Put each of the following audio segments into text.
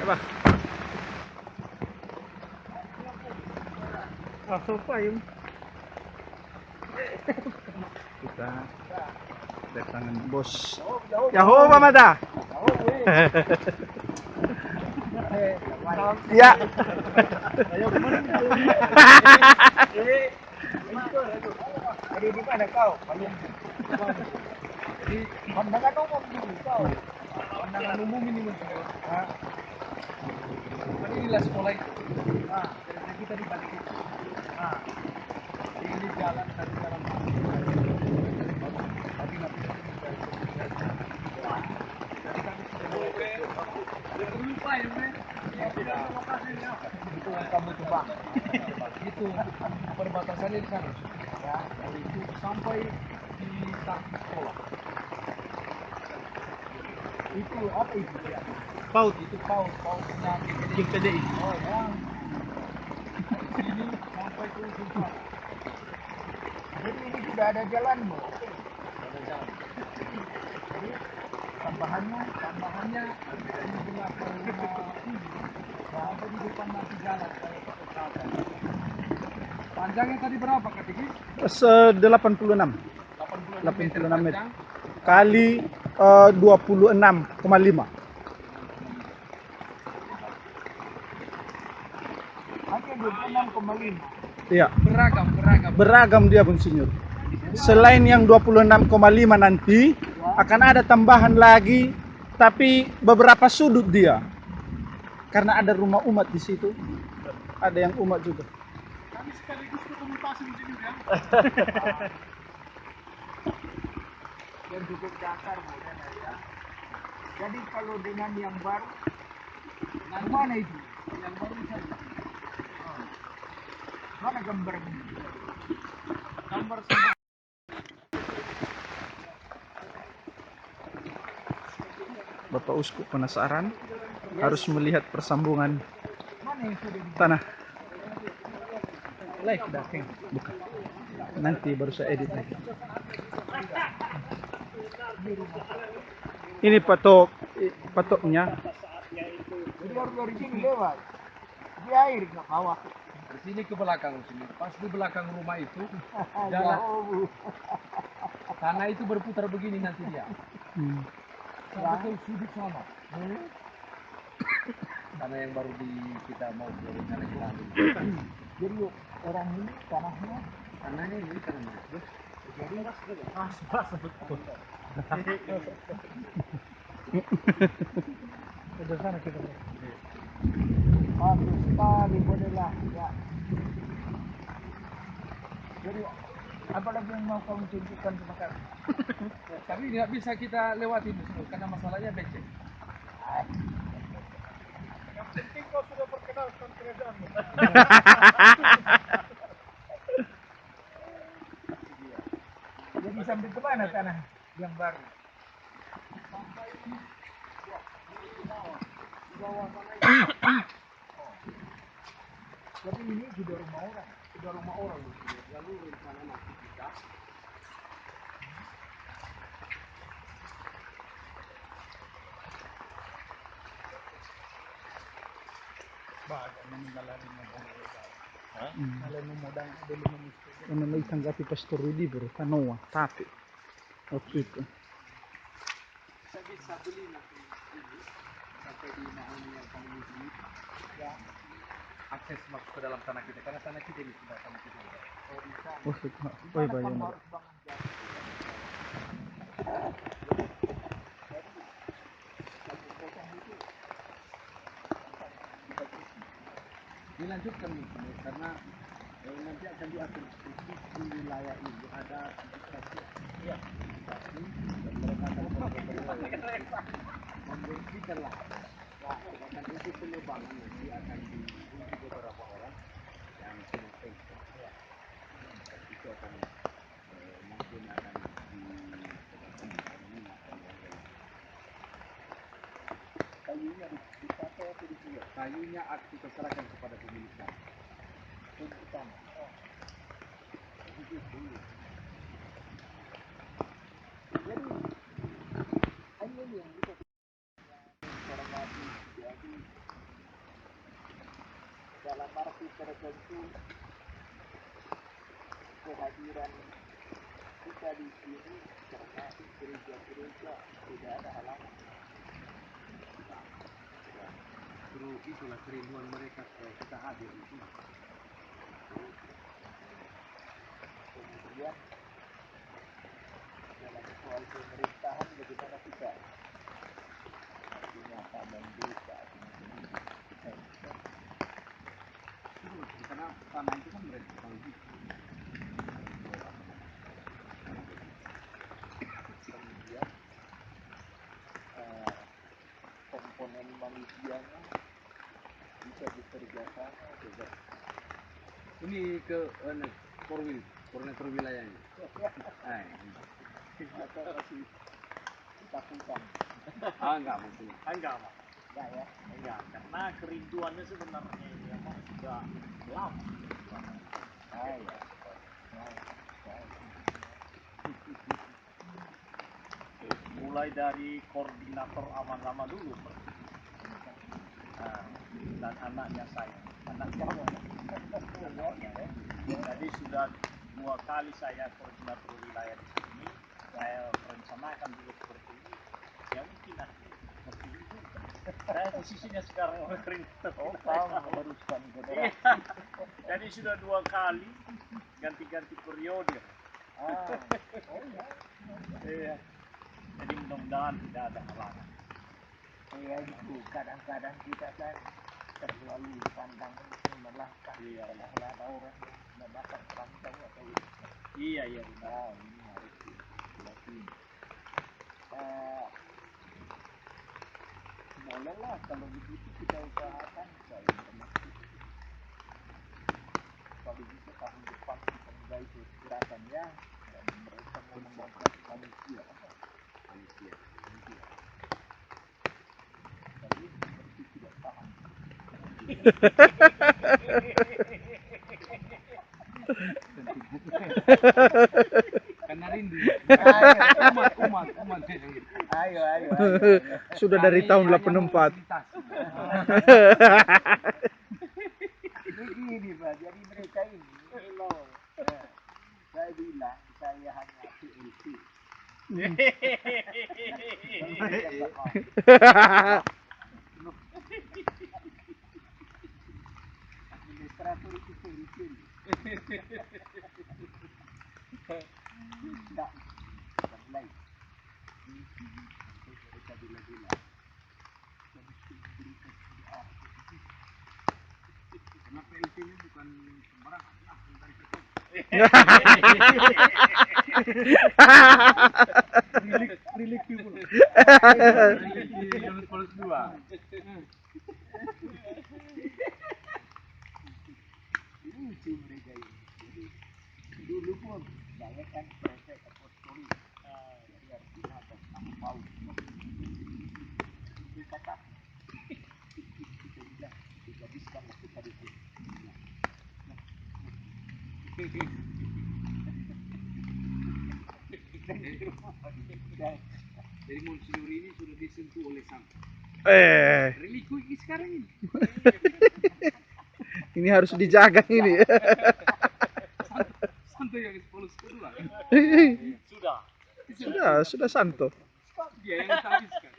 Apa? Langsung payung. Kita tangan bos. Yahoo Mamada. Ya. Jadi di mana kau? Jadi pandangan umum dulu kau. Pandangan umum ini maksudnya. Kan inilah sekolah itu. Jadi kita di balik itu. Ini jalan dari jalan. Tapi nggak bisa jadi kami sudah lupa ya, lokasinya. Itu kamu coba. Itu perbatasannya di sana. Ya, dari itu sampai di sekolah. Itu apa itu ya? Paut. Itu pautnya KDI. Oh ya. Dari sini sampai ke ujung sana. Jadi ini sudah ada jalan loh. Ada jalan. Jadi tambahannya ini belakang rumah ini. Sampai di depan nanti jalan kayak pakai kereta. Panjangnya tadi berapa Kak Tiki? 86. 86 meter. Kali 26,5. Hanya 26,5. Iya. Beragam. Dia Bung Sinyur. Selain yang 26,5 nanti akan ada tambahan lagi, tapi beberapa sudut dia. Karena ada rumah umat di situ. Ada yang umat juga. Kami sekaligus komunikasi di sini ya. Yang cukup dasar boleh lah ya. Jadi kalau dengan yang baru, yang mana itu? Yang baru saja. Mana gambarnya? Gambar semua. Bapak Uskup penasaran harus melihat persambungan tanah. Live dating. Bukan. Nanti baru saya edit lagi. Ini patoknya. Jadi harus dari sini lewat. Di air ke bawah. Dari sini ke belakang sini. Pas di belakang rumah itu jalan. Tanah itu berputar begini nanti dia. Sampai ke sudut sana. Tanah yang baru kita mau berencana kita ambil. Jadi orang ini tanahnya ini tanahnya. Jadi betul. Sudah sana kita. Bagus sekali bolehlah ya. Jadi apalagi yang mau kamu tunjukkan sama kami? Tapi tidak bisa kita lewati dulu karena masalahnya becek. Yang penting kau sudah perkenalkan keredaanmu. Jadi sampai ke mana tanah yang baru? Sampai di bawah sana itu. Jadi ini sudah rumah orang. Lalu rencana nanti kita Ano may tanggapi Pastor Rudy bro, Kanoa, tapi waktu itu. Saya bisa beli nanti ini sampai di mahalnya kami ini ya akses masuk ke dalam tanah kita karena tanah kita ini sudah tanah kita. Oh bisa. Oh iya bayang. Dilanjutkan karena nanti akan diatur khusus di wilayah ini ada administrasi ya dan mereka akan membersihkan lah ya akan untuk penebangan nanti akan diuji beberapa orang yang punya tempo ya dan itu akan mungkin akan kayunya dipakai atau dijual kayunya kita serahkan kepada pemiliknya untuk tanah begitu. Jadi hanya yang kita orang mati jadi waktu tertentu kehadiran kita di sini termasuk gereja-gereja tidak ada halangan. Terus itulah kerinduan mereka supaya kita hadir di sini. Kemudian dalam soal pemerintahan bagaimana kita artinya apa memberita Karena tanah itu kan mereka tahu gitu. kemudian komponen manusianya bisa bekerja sama juga. Ini ke koordinator wilayahnya. Atau masih ketakutan Enggak mungkin. Enggak, Pak. enggak ya. Enggak, karena kerinduannya sebenarnya memang sudah lama. Ya. Mulai dari koordinator aman-aman dulu, Pak. Dan anaknya saya, anaknya jadi sudah 2 kali saya koordinator wilayah di sini. Saya rencanakan juga seperti ini. Ya mungkin nanti seperti ini juga. Saya posisinya sekarang orang koordinator. Oh, kamu meneruskan Iya. generasi. Jadi sudah 2 kali ganti-ganti periode. Oh ya. Iya. Jadi mudah-mudahan tidak ada halangan. Ya itu kadang-kadang kita kan terlalu pandang melangkah seolah ada orang yang mendapat perancang atau Iya benar. ini harus dilatih. Bolehlah kalau begitu kita usahakan saya termasuk kalau bisa tahun depan kita mulai gerakannya dan mereka mau mengangkat manusia. Tapi seperti tidak paham. Karena rindu. Umat. Ayo. Sudah dari tahun 84. Begini Pak, jadi mereka ini saya bilang saya hanya PLC. Administrator itu PLC. Tidak, bukan lain. Mereka bila-bila. Karena PLT-nya bukan sembarangan, langsung dari situ. Rilik people. Plus 2. Lucu mereka ini. Jadi dulu pun saya kan prefek apostolik. Jadi artinya atas nama Paus. Dia kata kita bilang kita habiskanlah kita di sini. Jadi Monsignor ini sudah disentuh oleh Santo. Reliku ini sekarang ini. Ini harus dijaga ini. Santo yang Paulus kedua. Sudah Santo. Dia yang habiskan.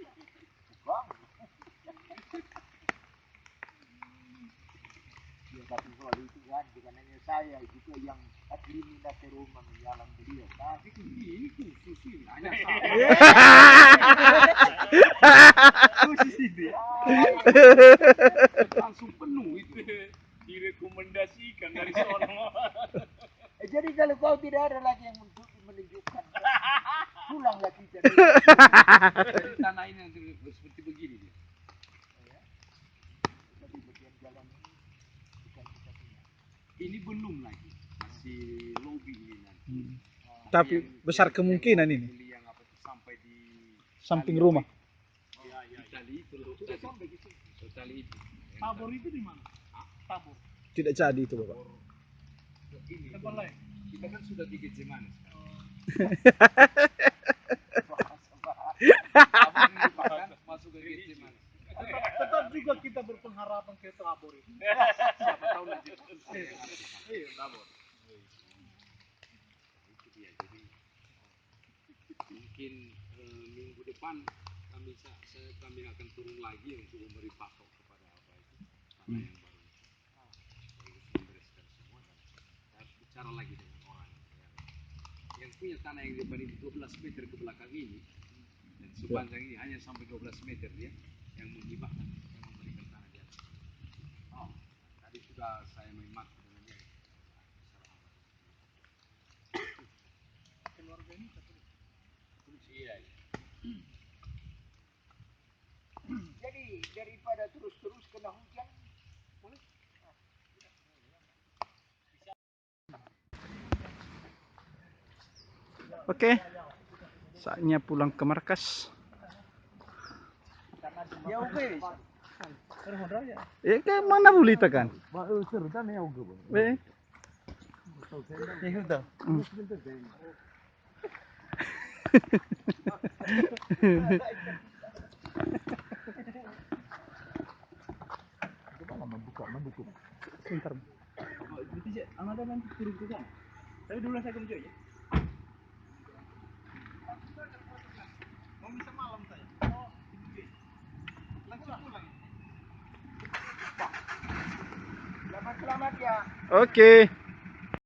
Ya tapi soal itu kan bukan hanya saya juga yang administrator rumah menyalam beliau. Tapi ini khusus ini hanya khusus ini. Langsung penuh itu. Direkomendasikan dari sono. Jadi kalau kau tidak ada lagi yang menunjukkan, pulanglah kita. Jadi tanah ini nanti seperti begini dia. Tapi bagian jalan ini bukan kita punya. Ini belum lagi, masih lobby ini nanti. Tapi besar kemungkinan ini Yang apa tuh sampai di samping rumah. Di tali itu sudah sampai di situ. Tali itu. Tabor itu di mana? Tabor. Tidak jadi itu Bapak. Ini tempat lain. Kita kan sudah di Getsemani Bahasa-bahasa. masuk ke Getsemani. Tetap juga kita berpengharapan ke Tabor itu. Siapa tahu nanti. Iya, Tabor. Itu dia. Jadi mungkin minggu depan kami akan turun lagi untuk memberi pasok kepada apa itu tanah yang baru. Harus membereskan semua dan harus bicara lagi dengan orang yang punya tanah yang lebih 12 meter ke belakang ini dan sepanjang ini hanya sampai 12 meter dia yang menghibahkan yang memberikan tanah di atas. Oh, tadi sudah saya memaki dengan dia. Keluarga ini satu. Iya. Jadi daripada terus-terus kena hujan, Oke, saatnya pulang ke markas. ya oke. Ke mana boleh tekan? Serta nih oke. Ya udah. Coba membuka. Bentar. Nanti ada nanti turun ke sana. Tapi dulu saya kerja ya. Mau bisa malam saya. Langsung pulang. Selamat ya. Oke.